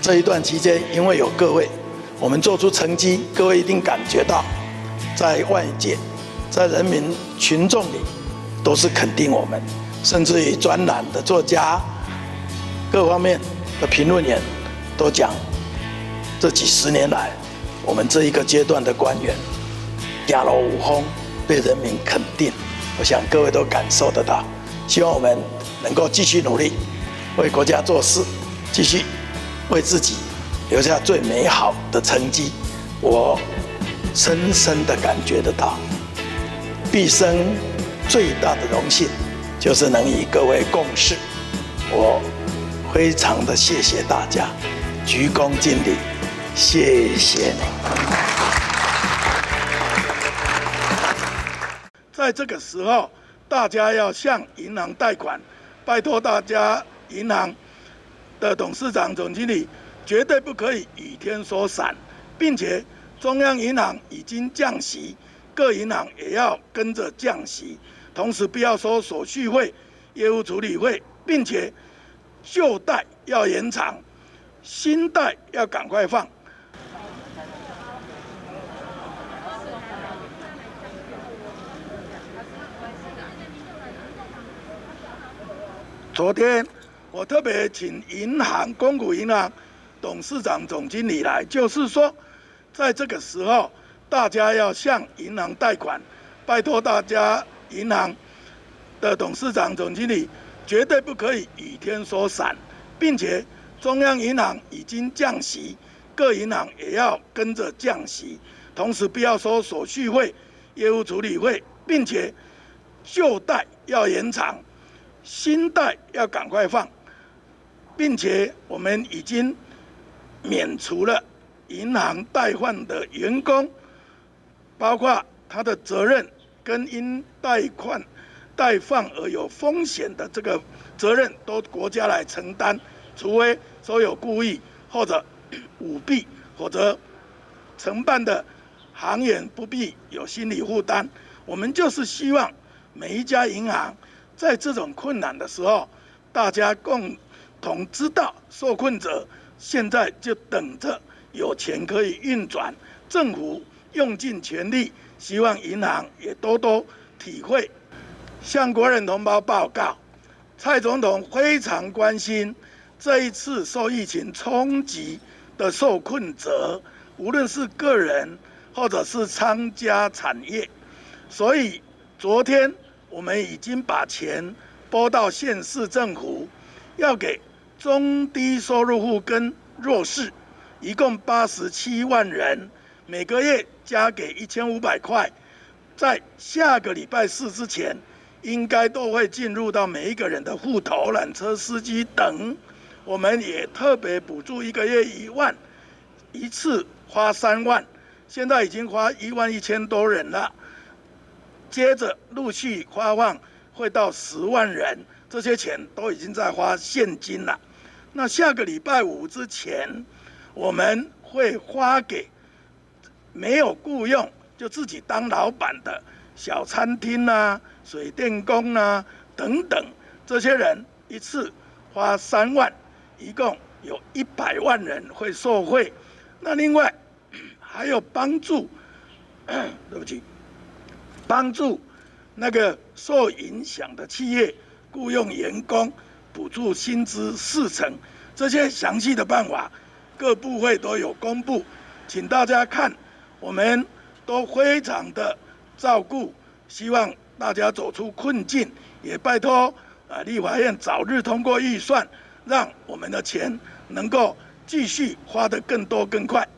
这一段期间，因为有各位，我们做出成绩，各位一定感觉到，在外界，在人民群众里，都是肯定我们，甚至于专栏的作家，各方面的评论员都讲，这几十年来，我们这一个阶段的官员，亚楼无风，被人民肯定。我想各位都感受得到，希望我们能够继续努力，为国家做事，继续为自己留下最美好的成绩。我深深地感觉得到，毕生最大的荣幸就是能与各位共事。我非常的谢谢大家，鞠躬尽瘁，谢谢你。在这个时候，大家要向银行贷款，拜托大家，银行的董事长、总经理绝对不可以雨天说伞，并且中央银行已经降息，各银行也要跟着降息，同时不要收手续费、业务处理费，并且旧贷要延长，新贷要赶快放。昨天我特别请公股银行董事长、总经理来，就是说，在这个时候，大家要向银行贷款，拜托大家，银行的董事长、总经理绝对不可以雨天说伞，并且中央银行已经降息，各银行也要跟着降息，同时不要收手续费、业务处理费，并且旧贷要延长。新贷要赶快放，并且我们已经免除了银行贷款的员工，包括他的责任跟因贷放而有风险的这个责任，都国家来承担，除非说有故意或者舞弊，或者承办的行员不必有心理负担。我们就是希望每一家银行，在这种困难的时候，大家共同知道受困者现在就等着有钱可以运转，政府用尽全力，希望银行也多多体会。向国人同胞报告，蔡总统非常关心这一次受疫情冲击的受困者，无论是个人或者是商家产业，所以昨天我们已经把钱拨到县市政府，要给中低收入户跟弱势，一共87万人，每个月加给1500块，在下个礼拜4之前，应该都会进入到每一个人的户头，缆车司机等。我们也特别补助1个月1万，一次花3万，现在已经花11000多人了。接着陆续发放会到10万人，这些钱都已经在花现金了。那下个礼拜5之前，我们会发给没有雇用就自己当老板的小餐厅啊、水电工啊等等，这些人一次花3万，一共有100万人会受惠。那另外还有帮助，对不起。帮助那个受影响的企业雇用员工，补助薪资40%，这些详细的办法，各部会都有公布，请大家看，我们都非常的照顾，希望大家走出困境，也拜托立法院早日通过预算，让我们的钱能够继续花得更多更快。